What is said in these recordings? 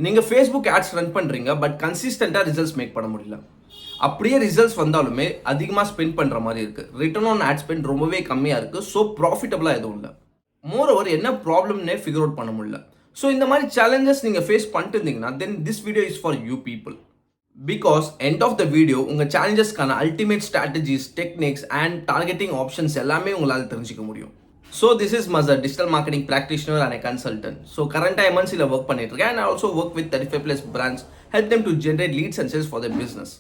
நீங்கள் Facebook ads run பண்ணுறீங்க, but கன்சிஸ்டண்ட்டாக ரிசல்ட்ஸ் மேக் பண்ண முடியல. அப்படியே ரிசல்ட்ஸ் வந்தாலுமே அதிகமாக ஸ்பெண்ட் பண்ணுற மாதிரி இருக்குது. ரிட்டர்ன் ஆன் ஆட் ஸ்பெண்ட் ரொம்பவே கம்மியாக இருக்குது. ஸோ ப்ராஃபிட்டபுளாக எதுவும் இல்லை. மோர் ஓவர் என்ன ப்ராப்ளம்னே ஃபிகர் அவுட் பண்ண முடியல. ஸோ இந்த மாதிரி சேலஞ்சஸ் நீங்கள் ஃபேஸ் பண்ணிட்டு இருந்தீங்கன்னா then this video is for you people. Because end of the video உங்கள் சேலஞ்சஸ்க்கான ultimate strategies, techniques and targeting options எல்லாமே உங்களால் தெரிஞ்சிக்க முடியும். So this is Mazhar, digital marketing practitioner and a consultant. So current MNC la work பண்ணிட்டு இருக்கேன் and I also work with 35 plus brands, help them to generate leads and sales for their business.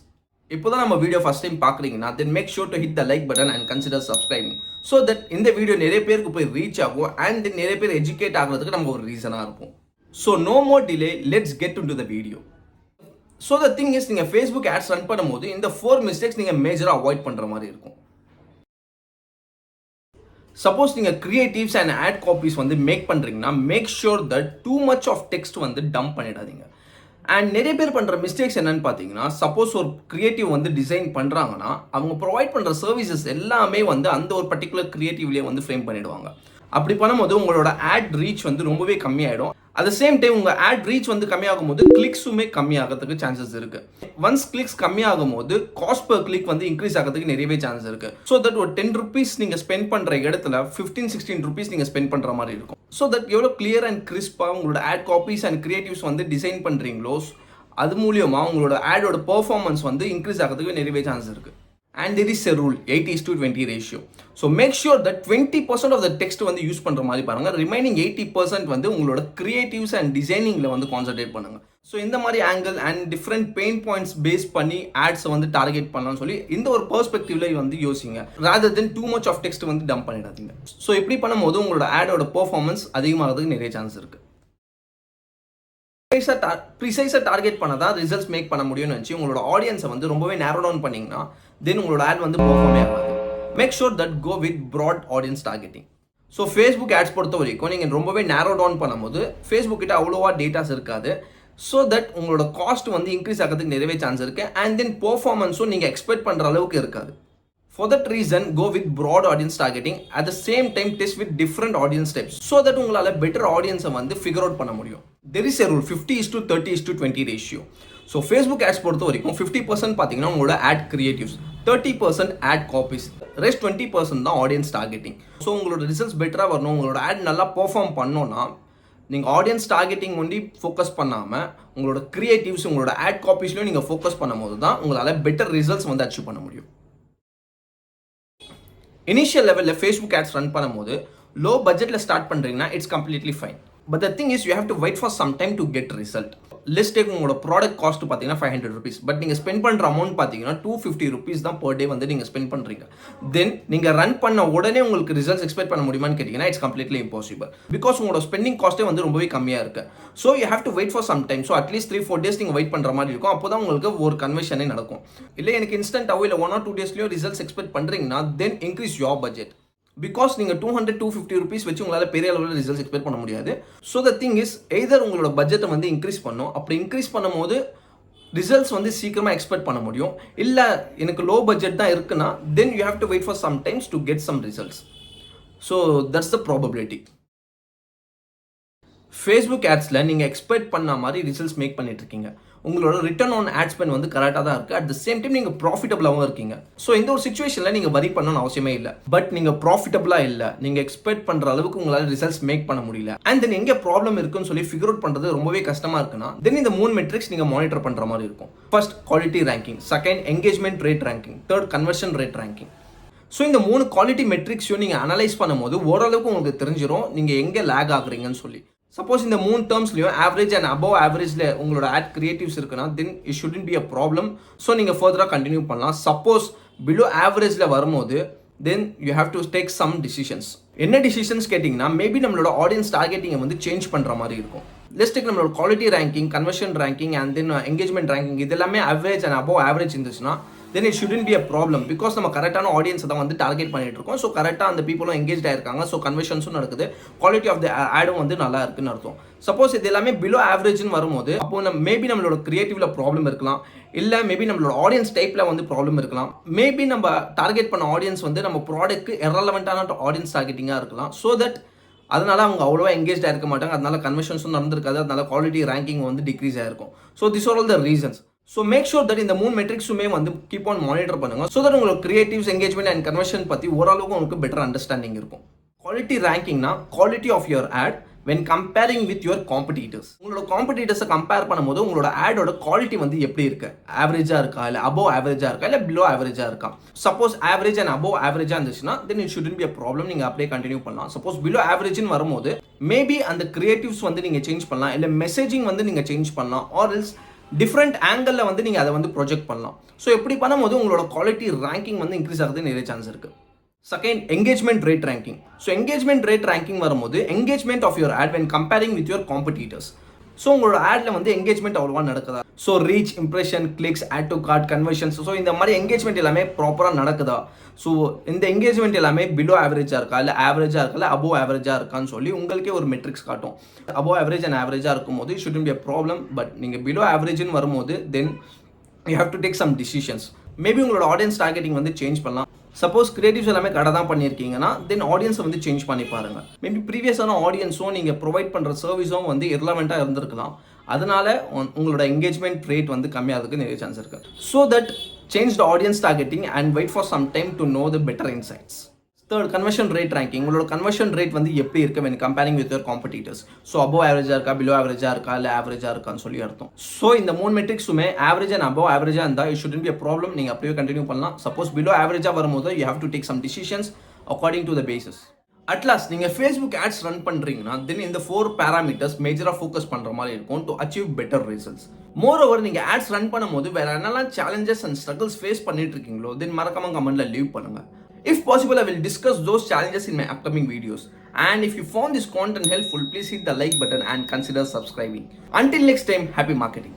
இப்போதான் நம்ம video first time பார்க்குறீங்கன்னா then make sure to hit the like button and consider subscribing so that இந்த video நிறைய பேருக்கு போய் reach ஆகும் and then நிறைய பேர் எஜுகேட் ஆகிறதுக்கு நம்ம ஒரு ரீசனாக இருக்கும். So no more delay, let's get into the video. So the thing is, நீங்கள் ஃபேஸ்புக் ஆட்ஸ் ரன் பண்ணும்போது இந்த 4 மிஸ்டேக்ஸ் நீங்கள் மேஜராக அவாய்ட் பண்ணுற மாதிரி இருக்கும். சப்போஸ் நீங்கள் கிரியேட்டிவ்ஸ் அண்ட் ஆட் காப்பீஸ் வந்து மேக் பண்ணுறீங்கன்னா make sure that too much of text வந்து டம்ப் பண்ணிடாதீங்க. அண்ட் நிறைய பேர் பண்ணுற மிஸ்டேக்ஸ் என்னன்னு பார்த்தீங்கன்னா, சப்போஸ் ஒரு கிரியேட்டிவ் வந்து டிசைன் பண்ணுறாங்கன்னா அவங்க ப்ரொவைட் பண்ணுற சர்வீசஸ் எல்லாமே வந்து அந்த ஒரு பர்டிகுலர் கிரியேட்டிவ்லேயே வந்து ஃப்ரேம் பண்ணிடுவாங்க. அப்படி பண்ணும்போது உங்களோட ஆட் ரீச் வந்து ரொம்பவே கம்மியாயிடும். அட் த சேம் டைம் உங்கள் ஆட் ரீச் வந்து கம்மியாகும் போது கிளிக்ஸுமே கம்மியாகிறதுக்கு சான்சஸ் இருக்கு. ஒன்ஸ் கிளிக்ஸ் கம்மியாகும் போது காஸ்ட் பர் கிளிக் வந்து இன்க்ரீஸ் ஆகிறதுக்கு நிறையவே சான்சஸ் இருக்கு. ஸோ தட் ஒரு 10 rupees நீங்கள் ஸ்பெண்ட் பண்ணுற இடத்துல 15-16 rupees நீங்கள் ஸ்பெண்ட் பண்ணுற மாதிரி இருக்கும். ஸோ தட் எவ்வளோ கிளியர் அண்ட் கிறிஸ்பாக உங்களோட ஆட் காப்பீஸ் அண்ட் கிரியேட்டிவ்ஸ் வந்து டிசைன் பண்ணுறீங்களோ அது மூலியமாக உங்களோட ஆடோட பெர்ஃபார்மன்ஸ் வந்து இன்க்ரீஸ் ஆகிறதுக்கு நிறையவே சான்ஸ் இருக்கு. And there is a rule 80:20 ratio. So make sure that 20% of the text வந்து யூஸ் பண்ணுற மாதிரி பாருங்கள். ரிமைனிங் 80% வந்து உங்களோட கிரியேட்டிவ்ஸ் அண்ட் டிசைனிங்கில் வந்து கான்சன்ட்ரேட் பண்ணுங்கள். ஸோ இந்த மாதிரி angle and different pain points base பண்ணி ஆட்ஸை வந்து டார்கெட் பண்ணலாம்னு சொல்லி இந்த ஒரு பெர்ஸ்பெக்டிவ்ல வந்து யோசிங்க. Rather than too much of text வந்து டம்ப் பண்ணிடாதீங்க. ஸோ இப்படி பண்ணும்போது உங்களோட ஆடோட பெர்ஃபார்மன்ஸ் அதிகமாகிறதுக்கு நிறைய சான்ஸ் இருக்குது. ப்ரிசைஸாக டார்கெட் பண்ண தான் ரிசல்ட்ஸ் மேக் பண்ண முடியும்னு வச்சு உங்களோட ஆடியன்ஸை வந்து ரொம்பவே நேரோ டவுன் பண்ணிங்கன்னா தென் உங்களோட ஆட் வந்து பெர்ஃபார்மே ஆகாது. Make sure that go with broad audience targeting. So Facebook ads பொறுத்த வரைக்கும் நீங்கள் ரொம்பவே நேரோ டவுன் பண்ணும்போது ஃபேஸ்புக் கிட்ட அவ்வளோவா டேட்டாஸ் இருக்காது. ஸோ தட் உங்களோட காஸ்ட் வந்து இன்க்ரீஸ் ஆகிறதுக்கு நிறையவே சான்ஸ் இருக்குது. அண்ட் தென் பெர்ஃபார்மன்ஸும் நீங்கள் எக்ஸ்பெக்ட் பண்ணுற அளவுக்கு இருக்காது. For that reason, go with broad audience targeting. At the same time, test with different audience types so that உங்களால better audience வந்து figure out பண்ண முடியும். There is a rule 50:30:20 ratio. So Facebook ads பொறுத்த வரைக்கும் 50% பார்த்தீங்கன்னா உங்களோட ad creatives, 30% ad copies, rest 20% தான் audience targeting. So உங்களோட ரிசல்ட்ஸ் பெட்டராக வரணும், உங்களோட ad நல்லா பெர்ஃபார்ம் பண்ணோன்னா நீங்கள் ஆடியன்ஸ் டார்கெட்டிங் ஒண்டி ஃபோக்கஸ் பண்ணாமல் உங்களோட கிரியேட்டிவ்ஸ், உங்களோட ad காப்பீஸ்லையும் நீங்கள் ஃபோக்கஸ் பண்ணும்போது தான் உங்களால் பெட்டர் ரிசல்ட்ஸ் வந்து அச்சீவ் பண்ண முடியும். இனிஷியல் லெவலில் ஃபேஸ்புக் ஆட்ஸ் ரன் பண்ணும்போது லோ பட்ஜெட்டில் ஸ்டார்ட் பண்ணுறீங்கன்னா it's completely fine. But the thing is you have to wait for some time to get result. Let's take உங்களோட ப்ராடக்ட் காஸ்ட் பார்த்தீங்கன்னா 500 rupees. பட் நீங்கள் ஸ்பெண்ட் பண்ணுற அமௌண்ட் பார்த்தீங்கன்னா 250 rupees தான் per day வந்து நீங்கள் ஸ்பெண்ட் பண்ணுறீங்க. தென் நீங்கள் ரன் பண்ண உடனே உங்களுக்கு ரிசல்ட்ஸ் எக்ஸ்பெக்ட் பண்ண முடியுமான்னு கேட்டிங்கன்னா இட்ஸ் கம்ப்ளீட்லி இம்பாசிபிள். பிகாஸ் உங்களோட ஸ்பெண்டிங் காஸ்ட்டே வந்து ரொம்பவே கம்மியாக இருக்குது. So you have to wait for some time. So at least 3-4 days நீங்கள் வெயிட் பண்ணுற மாதிரி இருக்கும். அப்போ தான் உங்களுக்கு ஒரு கன்வர்ஷனே நடக்கும். இல்லை எனக்கு இன்ஸ்டன்ட்டாகவோ இல்லை 1 or 2 daysலையோ ரிசல்ட்ஸ் எக்ஸ்பெக்ட் பண்ணுறீங்கன்னா தென் இன்க்ரீஸ் யோர் பட்ஜெட். பிகாஸ் நீங்கள் 200-250 rupees வச்சு உங்களால் பெரிய அளவில் ரிசல்ட்ஸ் எக்ஸ்பெக்ட் பண்ண முடியாது. So the thing is either உங்களோட பட்ஜெட்டை வந்து இன்க்ரீஸ் பண்ணும். அப்படி இன்க்ரீஸ் பண்ணும்போது ரிசல்ட்ஸ் வந்து சீக்கிரமாக எக்ஸ்பெக்ட் பண்ண முடியும். இல்லை எனக்கு லோ பட்ஜெட் தான் இருக்குன்னா then you have to wait for some times to get some results. So that's the probability. Facebook ஆட்ஸில் நீங்கள் எக்ஸ்பெக்ட் பண்ண மாதிரி ரிசல்ட்ஸ் மேக் பண்ணிட்டு இருக்கீங்க. உங்களோட ரிட்டர்ன் ஆன் ஆட் ஸ்பெண்ட் வந்து கரெக்டாக தான் இருக்குது. அட் த சேம் டைம் நீங்கள் ப்ராஃபிட்டபுளாகவும் இருக்கீங்க. ஸோ இந்த ஒரு சுச்சுவேஷனில் நீங்கள் வரி பண்ணணும்னு அவசியமே இல்லை. பட் நீங்கள் ப்ராஃபிட்டபுளாக இல்லை, நீங்கள் எக்ஸ்பெக்ட் பண்ணுற அளவுக்கு உங்களால் ரிசல்ட்ஸ் மேக் பண்ண முடியல அண்ட் தென் எங்கே ப்ராப்ளம் இருக்குன்னு சொல்லி ஃபிகர் அவுட் பண்ணுறது ரொம்பவே கஷ்டமாக இருக்குன்னா தென் இந்த 3 மெட்ரிக்ஸ் நீங்கள் மானிட்டர் பண்ணுற மாதிரி இருக்கும். First quality ranking, second engagement rate ranking, third conversion rate ranking. So இந்த 3 குவாலிட்டி மெட்ரிக்ஸையும் நீங்கள் அனலைஸ் பண்ணும்போது ஓரளவுக்கு உங்களுக்கு தெரிஞ்சிடும் நீங்கள் எங்கே லேக் ஆகுறீங்கன்னு சொல்லி. சப்போஸ் இந்த 3 டேர்ம்ஸ்லையும் ஆவரேஜ் அண்ட் அபவ் ஆவரேஜில் உங்களோட ஆட் கிரியேட்டிவ்ஸ் இருக்குன்னா then it shouldn't be a problem. So நீங்கள் ஃபர்தராக கண்டினியூ பண்ணலாம். சப்போஸ் பிலோ ஆவரேஜில் வரும்போது then you have to take some decisions. என்ன டிசிஷன்ஸ் கேட்டிங்கன்னா மேபி நம்மளோட ஆடியன்ஸ் டார்கெட்டிங்கை வந்து சேஞ்ச் பண்ணுற மாதிரி இருக்கும். லெட்ஸ் டேக் நம்மளோட quality ranking, conversion ranking and then engagement ranking இது எல்லாமே ஆவரேஜ் அண்ட் அபவ் ஆவரேஜ் இருந்துச்சுன்னா then it shouldn't be a problem because நம்ம கரெக்டான ஆடியன்ஸை தான் வந்து டார்கெட் பண்ணிட்டு இருக்கோம். ஸோ கரெக்டாக அந்த பீப்புளும் எங்கேஜ் ஆயிருக்காங்க. ஸோ கன்வர்ஷன்ஸும் நடக்குது, குவாலிட்டி ஆஃப் த ஆடும் வந்து நல்லா இருக்குன்னு அர்த்தம். சப்போஸ் இது எல்லாமே பிலோ ஆவரேஜ்னு வரும்போது அப்போ மேபி நம்மளோட கிரியேட்டிவ்ல ப்ராப்ளம் இருக்கலாம், இல்லை மேபி நம்மளோட ஆடியன்ஸ் டைப்பில் வந்து ப்ராப்ளம் இருக்கலாம், மேபி நம்ம டார்கெட் பண்ண ஆடியன்ஸ் வந்து நம்ம ப்ராடக்ட்க்கு இரலவெண்ட்டான ஆடியன்ஸ் டார்கெட்டிங்காக இருக்கலாம். ஸோ தட் அதனால அவங்க அவ்வளோவா எங்கேஜாக இருக்க மாட்டாங்க, அதனால கன்வர்ஷன்ஸும் நடந்திருக்காது, அதனால குவாலிட்டி ரேங்கிங் வந்து டிக்ரீஸ் ஆயிருக்கும். So this are all the reasons. So make sure that இந்த 3 மெட்ரிக்ஸுமே வந்து கீப் ஆன் மானிட்டர் பண்ணுங்க. ஸோ தட் உங்களுக்கு கிரியேட்டிவ்ஸ், எங்கேஜ்மெண்ட் அண்ட் கன்வர்ஷன் பற்றி ஓரளவுக்கு உங்களுக்கு பெட்டர் அண்டர்ஸ்டாண்டிங் இருக்கும். குவாலிட்டி ரேங்கிங்னா quality of your ad when comparing with your competitors. உங்களோட காம்படிட்டர்ஸை கம்பேர் பண்ணும்போது உங்களோட ஆடோட குவாலிட்டி வந்து எப்படி இருக்கு, ஆவரேஜாக இருக்கா, இல்லை அபோவ் ஆவரேஜாக இருக்கா, இல்லை பிலோ ஆவரேஜாக இருக்கா. சப்போஸ் ஆவரேஜ் அண்ட் அபோவ் ஆவரேஜாக இருந்துச்சுன்னா தென் it shouldn't be a problem, நீங்கள் அப்படியே கண்டினியூ பண்ணலாம். சப்போஸ் பிலோ ஆவரேஜ்னு வரும்போது மேபி அந்த கிரியேட்டிவ்ஸ் வந்து நீங்கள் சேஞ்ச் பண்ணலாம், இல்லை மெசேஜிங் வந்து நீங்கள் சேஞ்ச் பண்ணலாம், ஆர் எல்ஸ் டிஃப்ரெண்ட் ஆங்கிளில் வந்து நீங்கள் அதை வந்து ப்ரொஜெக்ட் பண்ணலாம். ஸோ இப்படி பண்ணும்போது உங்களோட குவாலிட்டி ரேங்கிங் வந்து இன்க்ரீஸ் ஆகிறது நிறைய சான்ஸ் இருக்குது. Second, engagement rate ranking. So engagement rate ranking வரும்போது engagement of your ad when comparing with your competitors. So உங்களோட ஆட்ல வந்து எங்கேஜ்மெண்ட் அவ்வளோவா நடக்குதா, so reach, impression, clicks, ad to cart, conversions, so இந்த மாதிரி எங்கேஜ்மெண்ட் எல்லாமே ப்ராப்பராக நடக்குதா, ஸோ இந்த எங்கேஜ்மெண்ட் எல்லாமே பிலோ ஆவரேஜாக இருக்கா, இல்லை ஆவரேஜாக இருக்கா, இல்லை அபோவ் ஆவரேஜாக இருக்கான்னு சொல்லி உங்களுக்கே ஒரு மெட்ரிக்ஸ் காட்டும். அபோவ் ஆவரேஜ் அண்ட் ஆவரேஜாக இருக்கும்போது it shouldn't be a problem. But நீங்கள் பிலோ ஆவரேஜ்னு வரும்போது then you have to take some decisions. Maybe உங்களோட ஆடியன்ஸ் டார்கெட்டிங் வந்து சேஞ்ச் பண்ணலாம். சப்போஸ் கிரியேட்டிவ்ஸ் எல்லாமே கடை தான் பண்ணியிருக்கீங்கன்னா தென் ஆடியன்ஸை வந்து சேஞ்ச் பண்ணி பாருங்க. மேபி ப்ரீவியஸான ஆடியன்ஸும் நீங்கள் ப்ரொவைட் பண்ணுற சர்வீஸும் வந்து இர்லவெண்ட்டாக இருந்திருக்கலாம், அதனால உங்களோட எங்கேஜ்மெண்ட் ரேட் வந்து கம்மியாகிறதுக்கு நிறைய சான்ஸ் இருக்குது. So that change the audience targeting and wait for some time to know the better insights. Third, conversion rate ranking. உங்களோட கன்வர்ஷன் ரேட் வந்து எப்படி இருக்கு when comparing with your competitors. So above ஆவரேஜாக இருக்கா, below ஆவரேஜாக இருக்கா, இல்லை ஆவரேஜாக இருக்கான்னு சொல்லி அர்த்தம். ஸோ இந்த 3 மெட்ரிக்ஸுமே ஆவரேஜ் அண்ட் அபோவ் ஆவரேஜாக இருந்தால் it shouldn't be a problem, நீங்கள் அப்படியே கண்டினியூ பண்ணலாம். சப்போஸ் பிலோ ஆவரேஜாக வரும்போது you have to take some decisions according to the basis. At last நீங்கள் ஃபேஸ்புக் ஆட்ஸ் ரன் பண்ணுறீங்கன்னா தென் இந்த 4 பேராமீட்டர்ஸ் மேஜராக ஃபோக்கஸ் பண்ணுற மாதிரி இருக்கும் to achieve better results. More over நீங்கள் ஆட்ஸ் ரன் பண்ணும்போது வேறு என்னெல்லாம் சேலஞ்சஸ் அண்ட் ஸ்ட்ரகிள்ஸ் ஃபேஸ் பண்ணிட்டு இருக்கீங்களோ தென் மறக்காம கமெண்ட்டில் லீவ் பண்ணுங்கள். If possible, I will discuss those challenges in my upcoming videos. And if you found this content helpful, please hit the like button and consider subscribing. Until next time, happy marketing.